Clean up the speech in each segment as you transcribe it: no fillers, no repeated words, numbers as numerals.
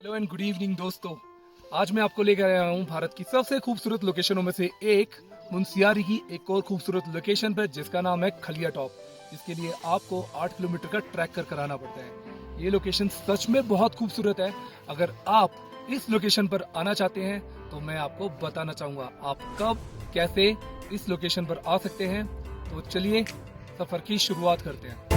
Hello and good evening दोस्तों। आज मैं आपको लेकर आया हूँ भारत की सबसे खूबसूरत लोकेशनों में से एक मुनस्यारी की एक और खूबसूरत लोकेशन पर, जिसका नाम है खलिया टॉप। इसके लिए आपको 8 किलोमीटर का ट्रैक कर आना पड़ता है। ये लोकेशन सच में बहुत खूबसूरत है। अगर आप इस लोकेशन पर आना चाहते हैं तो मैं आपको बताना चाहूँगा आप कब कैसे इस लोकेशन पर आ सकते हैं। तो चलिए सफ़र की शुरुआत करते हैं।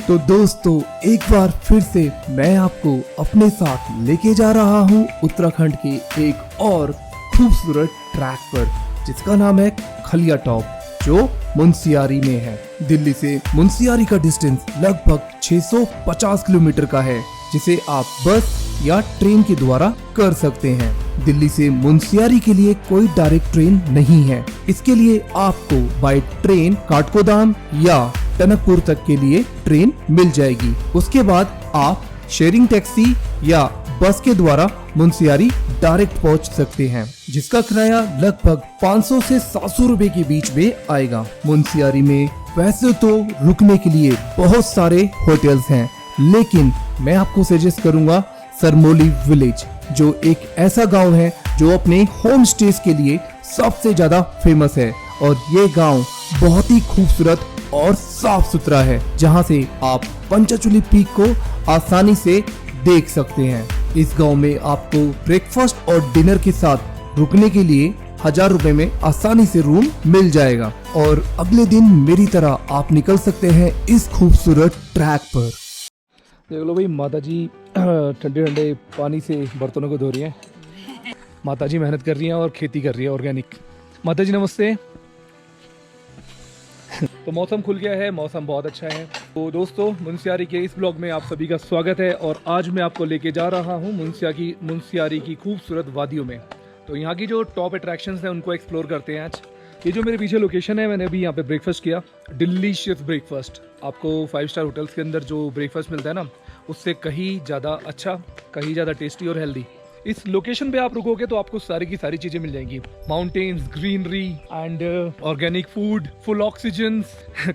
तो दोस्तों एक बार फिर से मैं आपको अपने साथ लेके जा रहा हूँ उत्तराखंड के एक और खूबसूरत ट्रैक पर, जिसका नाम है खलिया टॉप, जो मुनस्यारी में है। दिल्ली से मुनस्यारी का डिस्टेंस लगभग 650 किलोमीटर का है, जिसे आप बस या ट्रेन के द्वारा कर सकते हैं। दिल्ली से मुनस्यारी के लिए कोई डायरेक्ट ट्रेन नहीं है। इसके लिए आपको बाय ट्रेन काठगोदाम या टनकपुर तक के लिए ट्रेन मिल जाएगी। उसके बाद आप शेयरिंग टैक्सी या बस के द्वारा मुनस्यारी डायरेक्ट पहुंच सकते हैं, जिसका किराया लगभग 500 से 700 रुपए के बीच में आएगा। मुनस्यारी में वैसे तो रुकने के लिए बहुत सारे होटल्स हैं, लेकिन मैं आपको सजेस्ट करूंगा सरमोली विलेज, जो एक ऐसा गांव है जो अपने होम स्टेज के लिए सबसे ज्यादा फेमस है। और ये गांव बहुत ही खूबसूरत और साफ सुथरा है, जहां से आप पंचचूली पीक को आसानी से देख सकते हैं। इस गांव में आपको ब्रेकफास्ट और डिनर के साथ रुकने के लिए 1000 रुपए में आसानी से रूम मिल जाएगा। और अगले दिन मेरी तरह आप निकल सकते हैं इस खूबसूरत ट्रैक पर। देख लो भाई, माता जी ठंडे ठंडे पानी से बर्तनों को धो रही हैं। माता जी मेहनत कर रही हैं और खेती कर रही है ऑर्गेनिक। माता जी नमस्ते। तो मौसम खुल गया है, मौसम बहुत अच्छा है। तो दोस्तों मुनस्यारी के इस ब्लॉग में आप सभी का स्वागत है। और आज मैं आपको लेके जा रहा हूँ मुनस्यारी की खूबसूरत वादियों में। तो यहाँ की जो टॉप अट्रैक्शंस हैं उनको एक्सप्लोर करते हैं आज। ये जो मेरे पीछे लोकेशन है, मैंने अभी यहाँ पे ब्रेकफास्ट किया, डिलीशियस ब्रेकफास्ट। आपको 5 स्टार होटल्स के अंदर जो ब्रेकफास्ट मिलता है ना, उससे कहीं ज़्यादा अच्छा, कहीं ज़्यादा टेस्टी और हेल्दी। इस लोकेशन पे आप रुकोगे तो आपको सारी की सारी चीजें मिल जाएंगी। Mountains, greenery and organic food, full oxygen,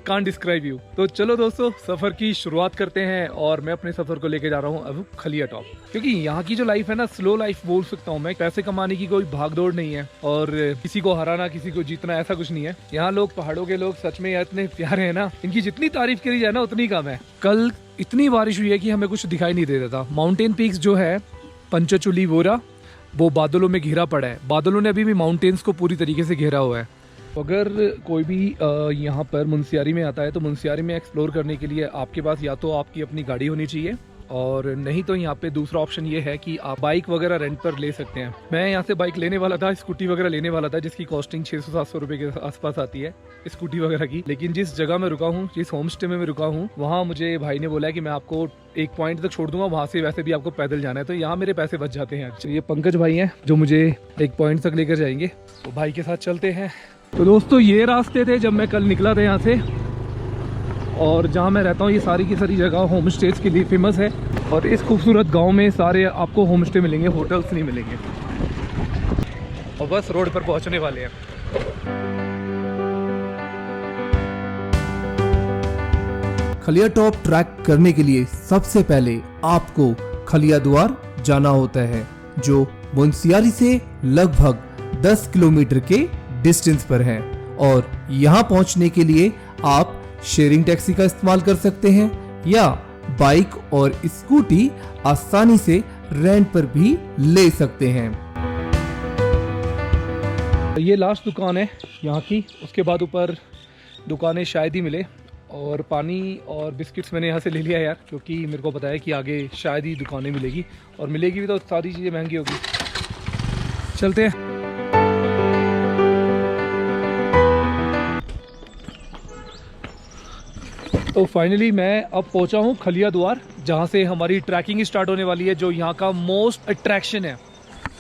can't describe you. तो चलो दोस्तों सफर की शुरुआत करते हैं। और मैं अपने सफर को लेके जा रहा हूँ अब खलिया टॉप, क्योंकि यहाँ की जो लाइफ है ना, स्लो लाइफ बोल सकता हूँ मैं। पैसे कमाने की कोई भागदौड़ नहीं है और किसी को हराना, किसी को जीतना, ऐसा कुछ नहीं है। यहाँ लोग, पहाड़ों के लोग सच में इतने प्यारे हैं ना, इनकी जितनी तारीफ करी जाए ना उतनी कम है। कल इतनी बारिश हुई है कि हमें कुछ दिखाई नहीं दे रहा था। माउंटेन पीक्स जो है पंचचूली वोरा, वो बादलों में घिरा पड़ा है। बादलों ने अभी भी माउंटेन्स को पूरी तरीके से घेरा हुआ है। अगर कोई भी यहाँ पर मुनस्यारी में आता है तो मुनस्यारी में एक्सप्लोर करने के लिए आपके पास या तो आपकी अपनी गाड़ी होनी चाहिए, और नहीं तो यहाँ पे दूसरा ऑप्शन ये है कि आप बाइक वगैरह रेंट पर ले सकते हैं। मैं यहाँ से बाइक लेने वाला था, स्कूटी वगैरह लेने वाला था, जिसकी कॉस्टिंग 600-700 रुपए के आसपास आती है स्कूटी वगैरह की। लेकिन जिस जगह में रुका हूँ, जिस होम स्टे में मैं रुका हूँ, वहाँ मुझे भाई ने बोला है कि मैं आपको एक पॉइंट तक छोड़ दूंगा, वहाँ से वैसे भी आपको पैदल जाना है, तो यहाँ मेरे पैसे बच जाते हैं। ये पंकज भाई हैं जो मुझे एक पॉइंट तक लेकर जाएंगे, तो भाई के साथ चलते हैं। तो दोस्तों ये रास्ते थे जब मैं कल निकला था यहाँ से। और जहाँ मैं रहता हूँ ये सारी की सारी जगह होम स्टेज के लिए फेमस है। और इस खूबसूरत गांव में सारे आपको होम स्टे मिलेंगे, होटल्स नहीं मिलेंगे। और बस रोड पर पहुँचने वाले हैं। खलिया टॉप ट्रैक करने के लिए सबसे पहले आपको खलिया द्वार जाना होता है, जो मुनस्यारी से लगभग 10 किलोमीटर के डिस्टेंस पर है। और यहाँ पहुँचने के लिए आप शेयरिंग टैक्सी का इस्तेमाल कर सकते हैं या बाइक और स्कूटी आसानी से रेंट पर भी ले सकते हैं। ये लास्ट दुकान है यहाँ की, उसके बाद ऊपर दुकानें शायद ही मिले। और पानी और बिस्किट्स मैंने यहाँ से ले लिया यार, क्योंकि मेरे को पता है कि आगे शायद ही दुकानें मिलेगी, और मिलेगी भी तो सारी चीज़ें महंगी होगी। चलते हैं। तो फाइनली मैं अब पहुंचा हूं खलिया द्वार, जहां से हमारी ट्रैकिंग स्टार्ट होने वाली है, जो यहाँ का मोस्ट अट्रैक्शन है।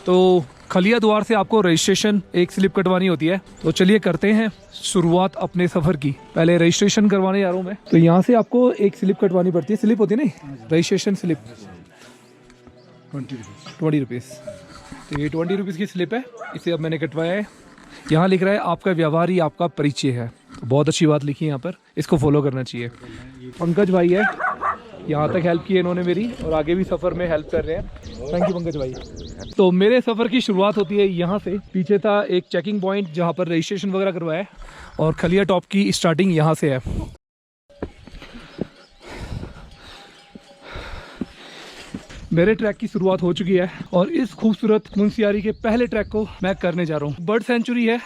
तो खलिया द्वार से आपको रजिस्ट्रेशन एक स्लिप कटवानी होती है। तो चलिए करते हैं शुरुआत अपने सफर की। पहले रजिस्ट्रेशन करवाने जा रहा हूँ मैं। तो यहाँ से आपको एक स्लिप कटवानी पड़ती है। स्लिप होती है ना, रजिस्ट्रेशन स्लिप, 20 रुपीज़। तो ये 20 रुपीज़ की स्लिप है, इसे अब मैंने कटवाया है। यहाँ लिख रहा है आपका व्यवहार ही आपका परिचय है। तो बहुत अच्छी बात लिखी है यहाँ पर, इसको फॉलो करना चाहिए। पंकज भाई है, यहाँ तक हेल्प की है इन्होंने मेरी, और आगे भी सफ़र में हेल्प कर रहे हैं। थैंक यू पंकज भाई। तो मेरे सफ़र की शुरुआत होती है यहाँ से। पीछे था एक चेकिंग पॉइंट जहाँ पर रजिस्ट्रेशन वगैरह करवाया है, और खलिया टॉप की स्टार्टिंग यहाँ से है। मेरे ट्रैक की शुरुआत हो चुकी है, और इस खूबसूरत मुंशियारी के पहले ट्रैक को मैं करने जा रहा हूँ। बर्ड सेंचुरी है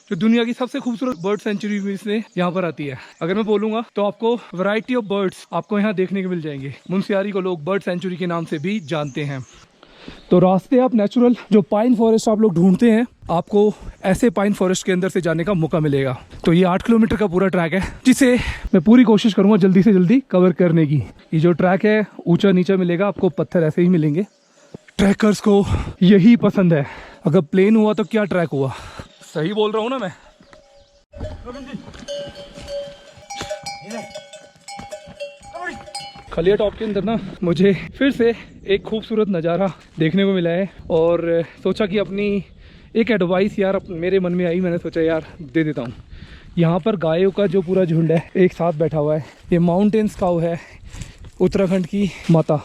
जो दुनिया की सबसे खूबसूरत बर्ड सेंचुरी में से यहाँ पर आती है। अगर मैं बोलूँगा तो आपको वैरायटी ऑफ बर्ड्स आपको यहाँ देखने को मिल जाएंगे। मुंशियारी को लोग बर्ड सेंचुरी के नाम से भी जानते हैं। तो रास्ते आप नेचुरल जो पाइन फॉरेस्ट आप लोग ढूंढते हैं, आपको ऐसे पाइन फॉरेस्ट के अंदर से जाने का मौका मिलेगा। तो ये 8 किलोमीटर का पूरा ट्रैक है, जिसे मैं पूरी कोशिश करूंगा जल्दी से जल्दी कवर करने की। ये जो ट्रैक है ऊंचा नीचा मिलेगा, आपको पत्थर ऐसे ही मिलेंगे। ट्रैकर्स को यही पसंद है। अगर प्लेन हुआ तो क्या ट्रैक हुआ। सही बोल रहा हूँ ना मैं? खलिया टॉप के अंदर ना मुझे फिर से एक खूबसूरत नज़ारा देखने को मिला है, और सोचा कि अपनी एक एडवाइस यार मेरे मन में आई, मैंने सोचा यार दे देता हूँ। यहाँ पर गायों का जो पूरा झुंड है एक साथ बैठा हुआ है। ये माउंटेन्स काऊ है, उत्तराखंड की माता।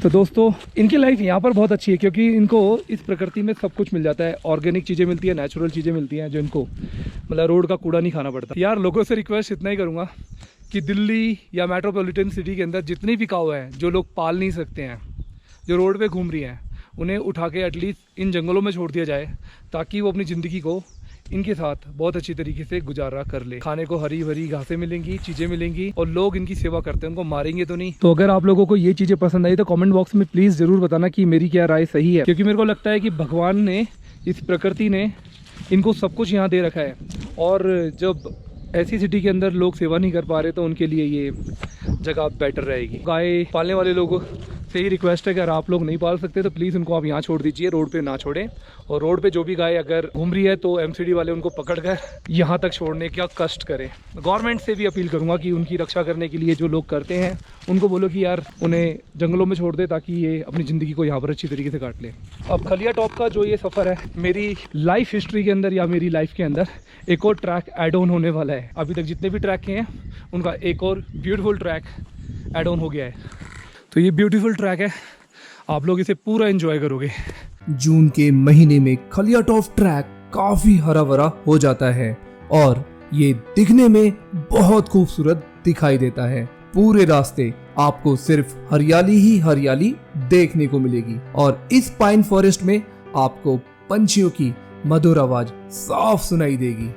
तो दोस्तों इनकी लाइफ यहाँ पर बहुत अच्छी है, क्योंकि इनको इस प्रकृति में सब कुछ मिल जाता है। ऑर्गेनिक चीज़ें मिलती है, नेचुरल चीज़ें मिलती हैं, जो इनको मतलब रोड का कूड़ा नहीं खाना पड़ता। यार लोगों से रिक्वेस्ट इतना ही करूँगा कि दिल्ली या मेट्रोपॉलिटन सिटी के अंदर जितनी भी काऊ हैं जो लोग पाल नहीं सकते हैं, जो रोड पे घूम रही हैं, उन्हें उठा के एटलीस्ट इन जंगलों में छोड़ दिया जाए, ताकि वो अपनी ज़िंदगी को इनके साथ बहुत अच्छी तरीके से गुजारा कर ले। खाने को हरी भरी घासें मिलेंगी, चीज़ें मिलेंगी, और लोग इनकी सेवा करते हैं, उनको मारेंगे तो नहीं। तो अगर आप लोगों को ये चीज़ें पसंद आई तो कमेंट बॉक्स में प्लीज़ ज़रूर बताना कि मेरी क्या राय सही है। क्योंकि मेरे को लगता है कि भगवान ने, इस प्रकृति ने इनको सब कुछ यहाँ दे रखा है, और जब ऐसी सिटी के अंदर लोग सेवा नहीं कर पा रहे तो उनके लिए ये जगह बेटर रहेगी। गाय पालने वाले लोगों से ही रिक्वेस्ट है कि अगर आप लोग नहीं पाल सकते तो प्लीज़ उनको आप यहाँ छोड़ दीजिए, रोड पे ना छोड़ें। और रोड पे जो भी गाय अगर घूम रही है तो एमसीडी वाले उनको पकड़कर यहाँ तक छोड़ने का कष्ट करें। गवर्नमेंट से भी अपील करूँगा कि उनकी रक्षा करने के लिए जो लोग करते हैं उनको बोलो कि यार उन्हें जंगलों में छोड़ दे, ताकि ये अपनी ज़िंदगी को यहाँ पर अच्छी तरीके से काट ले। अब खलिया टॉप का जो ये सफ़र है, मेरी लाइफ हिस्ट्री के अंदर या मेरी लाइफ के अंदर एक और ट्रैक एड ऑन होने वाला है। अभी तक जितने भी ट्रैक हैं उनका एक और ब्यूटीफुल ट्रैक एड ऑन हो गया है। तो ये ब्यूटीफुल ट्रैक है, आप लोग इसे पूरा एंजॉय करोगे। जून के महीने में खलिया टॉप ट्रैक काफी हरा भरा हो जाता है, और ये दिखने में बहुत खूबसूरत दिखाई देता है। पूरे रास्ते आपको सिर्फ हरियाली ही हरियाली देखने को मिलेगी, और इस पाइन फॉरेस्ट में आपको पंछियों की मधुर आवाज साफ सुनाई देगी।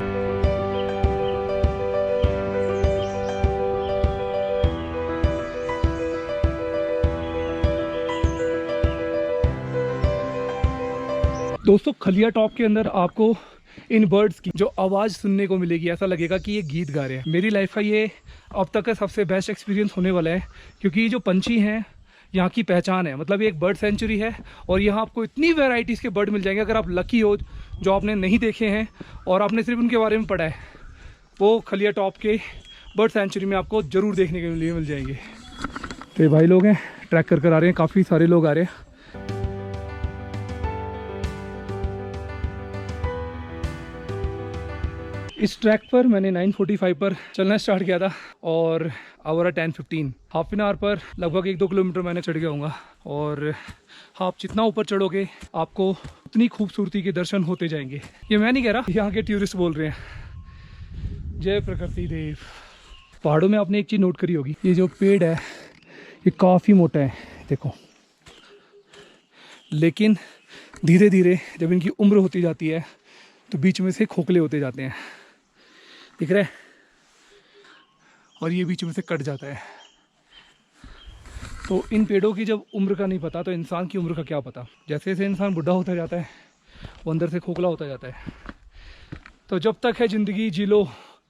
दोस्तों खलिया टॉप के अंदर आपको इन बर्ड्स की जो आवाज़ सुनने को मिलेगी, ऐसा लगेगा कि ये गीत गा रहे हैं। मेरी लाइफ का ये अब तक का सबसे बेस्ट एक्सपीरियंस होने वाला है, क्योंकि ये जो पंछी हैं यहाँ की पहचान है। मतलब ये एक बर्ड सेंचुरी है, और यहाँ आपको इतनी वैरायटीज़ के बर्ड मिल जाएंगे। अगर आप लकी हो, जो आपने नहीं देखे हैं और आपने सिर्फ उनके बारे में पढ़ा है, वो खलिया टॉप के बर्ड सेंचुरी में आपको ज़रूर देखने के लिए मिल जाएंगे। तो ये भाई लोग हैं, ट्रैक कर आ रहे हैं, काफ़ी सारे लोग आ रहे हैं। इस ट्रैक पर मैंने 9:45 पर चलना स्टार्ट किया था, और आवर 10:15, हाफ एन आवर पर लगभग 1-2 किलोमीटर मैंने चढ़ गया हूँगा। और आप जितना ऊपर चढ़ोगे आपको उतनी खूबसूरती के दर्शन होते जाएंगे। ये मैं नहीं कह रहा, यहाँ के टूरिस्ट बोल रहे हैं। जय प्रकृति देव। पहाड़ों में आपने एक चीज़ नोट करी होगी, ये जो पेड़ है ये काफ़ी मोटा है, देखो। लेकिन धीरे धीरे जब इनकी उम्र होती जाती है तो बीच में से खोखले होते जाते हैं, दिख रहा है, और ये बीच में से कट जाता है। तो इन पेड़ों की जब उम्र का नहीं पता, तो इंसान की उम्र का क्या पता। जैसे जैसे इंसान बुढ़ा होता जाता है वो अंदर से खोखला होता जाता है। तो जब तक है ज़िंदगी जी लो,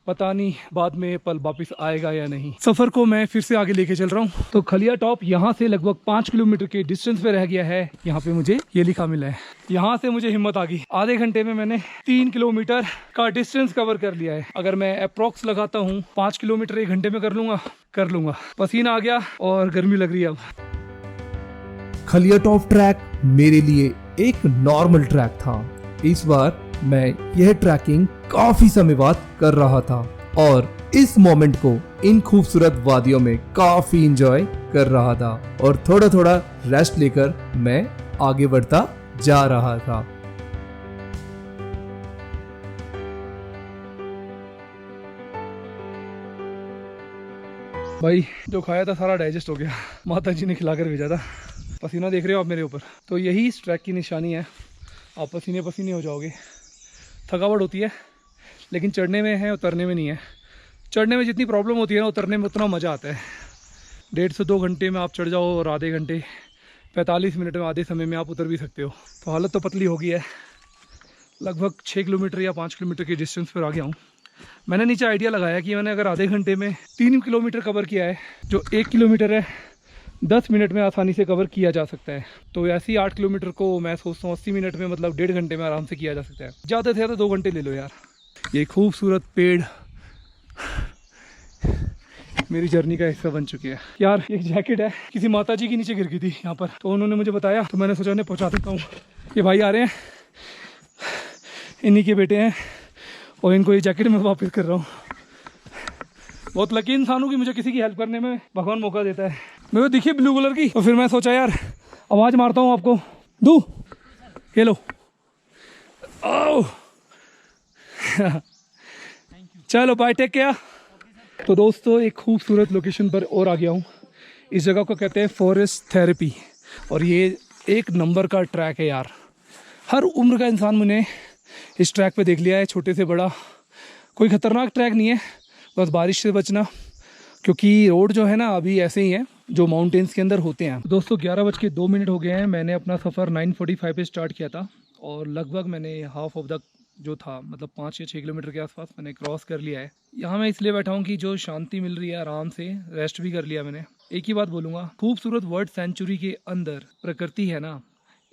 पता नहीं बाद में ये पल वापस आएगा या नहीं। सफर को मैं फिर से आगे लेके चल रहा हूँ। तो खलिया टॉप यहाँ से लगभग 5 किलोमीटर के डिस्टेंस पे रह गया है। यहाँ पे मुझे ये लिखा मिला है। यहाँ से मुझे हिम्मत आ गई, आधे घंटे में मैंने 3 किलोमीटर का डिस्टेंस कवर कर लिया है। अगर मैं अप्रोक्स लगाता हूँ 5 किलोमीटर 1 घंटे में कर लूंगा। पसीना आ गया और गर्मी लग रही है अब। खलिया टॉप ट्रैक मेरे लिए एक नॉर्मल ट्रैक था। इस बार मैं यह ट्रैकिंग काफी समय बाद कर रहा था और इस मोमेंट को इन खूबसूरत वादियों में काफी एंजॉय कर रहा था और थोड़ा थोड़ा रेस्ट लेकर मैं आगे बढ़ता जा रहा था। भाई जो खाया था सारा डाइजेस्ट हो गया, माता जी ने खिलाकर भेजा था। पसीना देख रहे हो आप मेरे ऊपर, तो यही इस ट्रैक की निशानी है। आप पसीने पसीने हो जाओगे, थकावट होती है, लेकिन चढ़ने में है, उतरने में नहीं है। चढ़ने में जितनी प्रॉब्लम होती है ना, उतरने में उतना मज़ा आता है। 1.5 से 2 घंटे में आप चढ़ जाओ और आधे घंटे 45 मिनट में, आधे समय में आप उतर भी सकते हो। तो हालत तो पतली हो गई है। लगभग 6 किलोमीटर या 5 किलोमीटर के डिस्टेंस पर आ गया हूँ। मैंने नीचे आइडिया लगाया कि मैंने अगर आधे घंटे में 3 किलोमीटर कवर किया है, जो 1 किलोमीटर है 10 मिनट में आसानी से कवर किया जा सकता है। तो ऐसे ही 8 किलोमीटर को मैं सोचता हूँ 80 मिनट में, मतलब 1.5 घंटे में आराम से किया जा सकता है। ज़्यादा से ज़्यादा 2 घंटे ले लो यार। ये खूबसूरत पेड़ मेरी जर्नी का हिस्सा बन चुकी है यार। एक जैकेट है, किसी माता जी के नीचे गिर गई थी यहाँ पर, तो उन्होंने मुझे बताया, तो मैंने सोचा उन्हें पहुँचा देता हूँ। ये भाई आ रहे हैं, इन्हीं के बेटे हैं, और इनको ये जैकेट मैं वापस कर रहा हूँ। बहुत लकी इंसान हूँ कि मुझे किसी की हेल्प करने में भगवान मौका देता है। मुझे दिखी ब्लू कलर की, तो फिर मैं सोचा यार आवाज़ मारता हूँ आपको, दू ये लो। आओ चलो बाय, टेक केयर। तो दोस्तों एक खूबसूरत लोकेशन पर और आ गया हूँ। इस जगह को कहते हैं फॉरेस्ट थेरेपी, और ये एक नंबर का ट्रैक है यार। हर उम्र का इंसान मैंने इस ट्रैक पे देख लिया है, छोटे से बड़ा। कोई ख़तरनाक ट्रैक नहीं है, बस बारिश से बचना, क्योंकि रोड जो है ना अभी ऐसे ही है जो माउंटेन्स के अंदर होते हैं। दोस्तों 11:02 हो गए हैं। मैंने अपना सफ़र 9:45 पे स्टार्ट किया था, और लगभग मैंने हाफ ऑफ द जो था, मतलब 5 या 6 किलोमीटर के आसपास मैंने क्रॉस कर लिया है। यहाँ मैं इसलिए बैठा हूँ कि जो शांति मिल रही है, आराम से रेस्ट भी कर लिया मैंने। एक ही बात बोलूँगा, खूबसूरत वर्ल्ड सेंचुरी के अंदर प्रकृति है ना,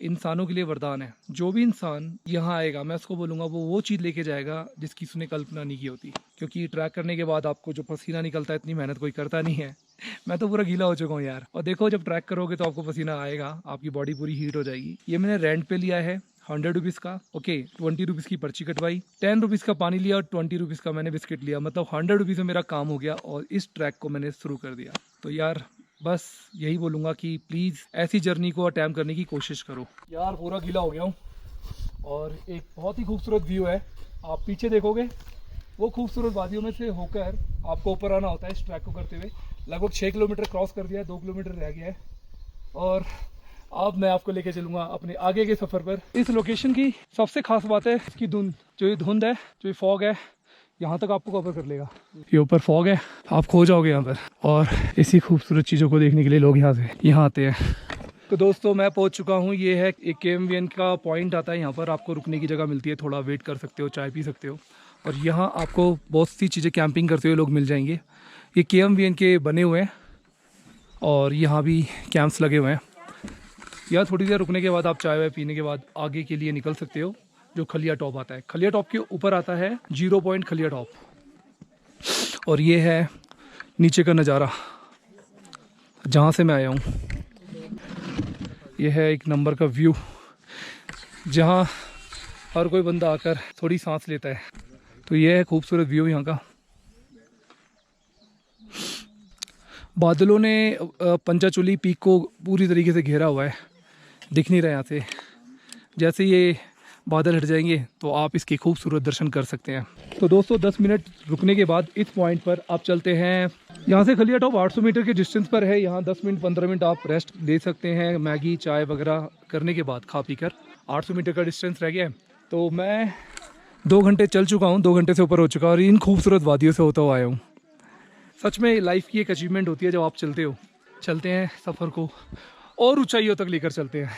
इंसानों के लिए वरदान है। जो भी इंसान यहाँ आएगा, मैं उसको बोलूँगा वो चीज़ लेके जाएगा जिसकी उसने कल्पना नहीं की होती। क्योंकि ट्रैक करने के बाद आपको जो पसीना निकलता है, इतनी मेहनत कोई करता नहीं है। मैं तो पूरा गीला हो चुका हूँ यार। और देखो जब ट्रैक करोगे तो आपको पसीना आएगा, आपकी बॉडी पूरी हीट हो जाएगी। ये मैंने रेंट पे लिया है 100 रुपीज़ का। ओके, 20 रुपीज़ की पर्ची कटवाई, 10 रुपीज़ का पानी लिया और 20 रुपीज़ का मैंने बिस्किट लिया। मतलब 100 रुपीज़ में मेरा काम हो गया, और इस ट्रैक को मैंने शुरू कर दिया। तो यार बस यही बोलूँगा कि प्लीज़ ऐसी जर्नी को अटैम्प्ट करने की कोशिश करो। यार पूरा गीला हो गया हूँ, और एक बहुत ही खूबसूरत व्यू है। आप पीछे देखोगे, वो खूबसूरत वादियों में से होकर आपको ऊपर आना होता है इस ट्रैक को करते हुए। लगभग 6 किलोमीटर क्रॉस कर दिया है, 2 किलोमीटर रह गया है, और अब मैं आपको लेके चलूँगा अपने आगे के सफ़र पर। इस लोकेशन की सबसे खास बात है इसकी धुंध। जो ये धुंध है, जो ये फॉग है, यहाँ तक आपको कवर कर लेगा। ये ऊपर फॉग है, आप खो जाओगे यहाँ पर, और इसी खूबसूरत चीज़ों को देखने के लिए लोग यहाँ आते हैं। तो दोस्तों मैं पहुँच चुका हूँ। ये है एक KMVN का पॉइंट आता है, यहाँ पर आपको रुकने की जगह मिलती है, थोड़ा वेट कर सकते हो, चाय पी सकते हो, और यहाँ आपको बहुत सी चीज़ें कैंपिंग करते हुए लोग मिल जाएंगे। ये KMVN के बने हुए हैं, और यहाँ भी कैंप्स लगे हुए हैं। यहाँ थोड़ी देर रुकने के बाद आप चाय वाय पीने के बाद आगे के लिए निकल सकते हो, जो खलिया टॉप आता है। खलिया टॉप के ऊपर आता है 0 पॉइंट खलिया टॉप, और ये है नीचे का नज़ारा जहाँ से मैं आया हूँ। ये है एक नंबर का व्यू, जहाँ हर कोई बंदा आकर थोड़ी सांस लेता है। तो ये है खूबसूरत व्यू यहाँ का। बादलों ने पंचाचूली पीक को पूरी तरीके से घेरा हुआ है, दिख नहीं रहा यहाँ से। जैसे ये बादल हट जाएंगे तो आप इसके खूबसूरत दर्शन कर सकते हैं। तो दोस्तों 10 मिनट रुकने के बाद इस पॉइंट पर आप चलते हैं। यहाँ से खलिया टॉप 800 मीटर के डिस्टेंस पर है। यहाँ 10 मिनट 15 मिनट आप रेस्ट ले सकते हैं, मैगी चाय वगैरह करने के बाद खा पी कर। 800 मीटर का डिस्टेंस रह गया है। तो मैं 2 घंटे चल चुका हूँ, 2 घंटे से ऊपर हो चुका, और इन खूबसूरत वादियों से होता हुआ आया हूँ। सच में लाइफ की एक अचीवमेंट होती है जब आप चलते हैं सफ़र को और ऊंचाइयों तक लेकर चलते हैं।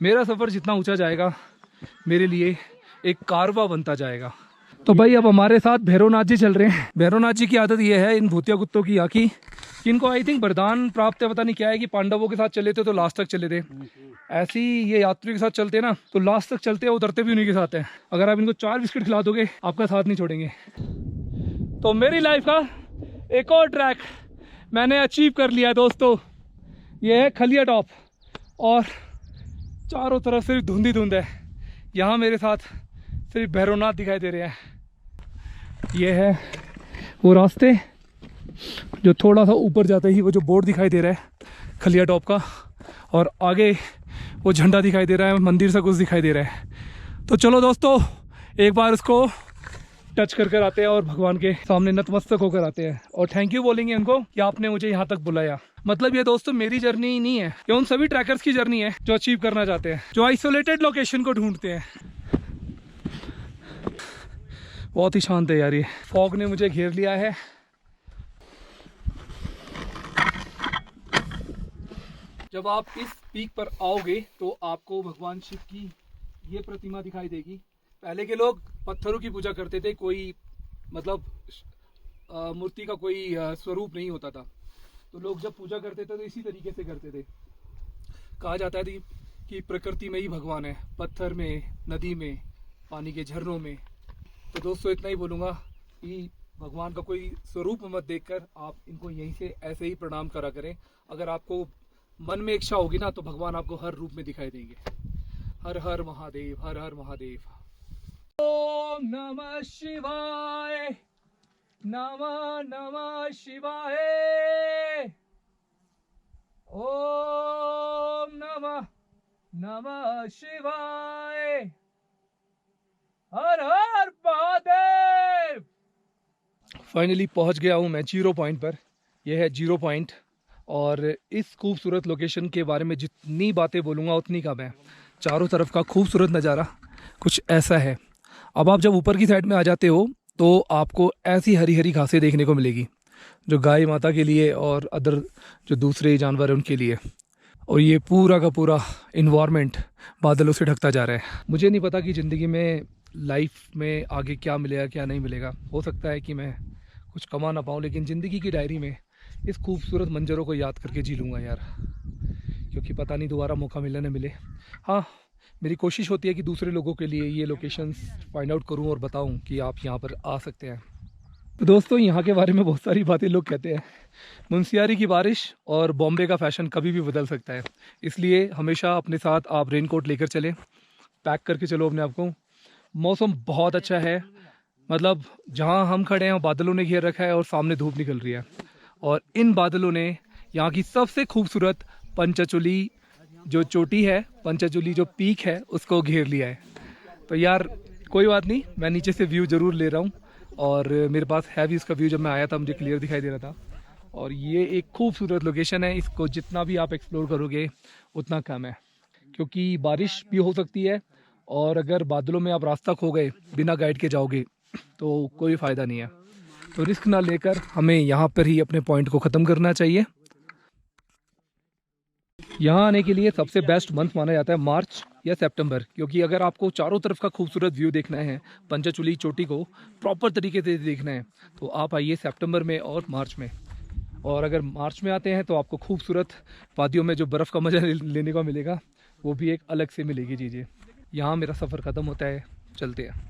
मेरा सफ़र जितना ऊंचा जाएगा, मेरे लिए एक कारवा बनता जाएगा। तो भाई अब हमारे साथ भैरवनाथ जी चल रहे हैं। भैरवनाथ जी की आदत ये है इन भूतिया कुत्तों की यहाँ की, कि इनको आई थिंक वरदान प्राप्त है, पता नहीं क्या है, कि पांडवों के साथ चले थे तो लास्ट तक चले थे। ऐसे ही ये यात्रियों के साथ चलते हैं ना, तो लास्ट तक चलते हैं, उतरते भी उन्हीं के साथ हैं। अगर आप इनको 4 बिस्किट खिला दोगे आपका साथ नहीं छोड़ेंगे। तो मेरी लाइफ का एक और ट्रैक मैंने अचीव कर लिया है दोस्तों। ये है खलिया टॉप और चारों तरफ सिर्फ धुंध ही धुंध है। यहाँ मेरे साथ सिर्फ भैरवनाथ दिखाई दे रहे हैं। ये है वो रास्ते जो थोड़ा सा ऊपर जाते ही वो जो बोर्ड दिखाई दे रहा है खलिया टॉप का, और आगे वो झंडा दिखाई दे रहा है, मंदिर सा कुछ दिखाई दे रहा है। तो चलो दोस्तों एक बार उसको टच कर आते हैं और भगवान के सामने नतमस्तक होकर आते हैं, और थैंक यू बोलेंगे उनको कि आपने मुझे यहाँ तक बुलाया। मतलब ये दोस्तों मेरी जर्नी नहीं है, ये उन सभी ट्रैकर्स की जर्नी है जो अचीव करना चाहते हैं, जो आइसोलेटेड लोकेशन को ढूंढते हैं। बहुत ही शांत है यार, ये फॉग ने मुझे घेर लिया है। जब आप इस पीक पर आओगे तो आपको भगवान शिव की ये प्रतिमा दिखाई देगी। पहले के लोग पत्थरों की पूजा करते थे, कोई मतलब मूर्ति का कोई स्वरूप नहीं होता था, तो लोग जब पूजा करते थे तो इसी तरीके से करते थे। कहा जाता है कि प्रकृति में ही भगवान है, पत्थर में, नदी में, पानी के झरनों में। तो दोस्तों इतना ही बोलूँगा कि भगवान का कोई स्वरूप मत देखकर आप इनको यहीं से ऐसे ही प्रणाम करा करें। अगर आपको मन में इच्छा होगी ना तो भगवान आपको हर रूप में दिखाई देंगे। हर हर महादेव, हर हर महादेव। ओम नमः शिवाय, नमः नमः शिवाय, ओम नमः नमः शिवाय, हर हर महादेव। फाइनली पहुंच गया हूं मैं 0 पॉइंट पर। यह है 0 पॉइंट, और इस खूबसूरत लोकेशन के बारे में जितनी बातें बोलूँगा उतनी कम है। चारों तरफ का खूबसूरत नज़ारा कुछ ऐसा है। अब आप जब ऊपर की साइड में आ जाते हो तो आपको ऐसी हरी हरी घासें देखने को मिलेगी जो गाय माता के लिए और अदर जो दूसरे जानवर हैं उनके लिए। और ये पूरा का पूरा इन्वायरमेंट बादलों से ढकता जा रहा है। मुझे नहीं पता कि ज़िंदगी में लाइफ में आगे क्या मिलेगा क्या नहीं मिलेगा। हो सकता है कि मैं कुछ कमा ना पाऊँ, लेकिन ज़िंदगी की डायरी में इस खूबसूरत मंजरों को याद करके जी लूँगा यार, क्योंकि पता नहीं दोबारा मौका मिले न मिले। हाँ, मेरी कोशिश होती है कि दूसरे लोगों के लिए ये लोकेशंस फाइंड आउट करूँ और बताऊँ कि आप यहाँ पर आ सकते हैं। तो दोस्तों यहाँ के बारे में बहुत सारी बातें लोग कहते हैं। मुनस्यारी की बारिश और बॉम्बे का फ़ैशन कभी भी बदल सकता है, इसलिए हमेशा अपने साथ आप रेनकोट लेकर चलें, पैक करके चलो अपने आप को। मौसम बहुत अच्छा है, मतलब जहाँ हम खड़े हैं बादलों ने घेर रखा है और सामने धूप निकल रही है, और इन बादलों ने यहाँ की सबसे खूबसूरत पंचचूली जो चोटी है, पंचचूली जो पीक है, उसको घेर लिया है। तो यार कोई बात नहीं, मैं नीचे से व्यू ज़रूर ले रहा हूँ, और मेरे पास है भी इसका व्यू। जब मैं आया था मुझे क्लियर दिखाई दे रहा था। और ये एक खूबसूरत लोकेशन है, इसको जितना भी आप एक्सप्लोर करोगे उतना कम है, क्योंकि बारिश भी हो सकती है, और अगर बादलों में आप रास्ता खो गए बिना गाइड के जाओगे तो कोई फ़ायदा नहीं है। तो रिस्क ना लेकर हमें यहाँ पर ही अपने पॉइंट को ख़त्म करना चाहिए। यहाँ आने के लिए सबसे बेस्ट मंथ माना जाता है मार्च या सितंबर, क्योंकि अगर आपको चारों तरफ का खूबसूरत व्यू देखना है, पंचचूली चोटी को प्रॉपर तरीके से देखना है, तो आप आइए सितंबर में और मार्च में। और अगर मार्च में आते हैं तो आपको खूबसूरत वादियों में जो बर्फ़ का मज़ा लेने को मिलेगा, वो भी एक अलग से मिलेगी चीज़ें। यहाँ मेरा सफ़र ख़त्म होता है, चलते हैं।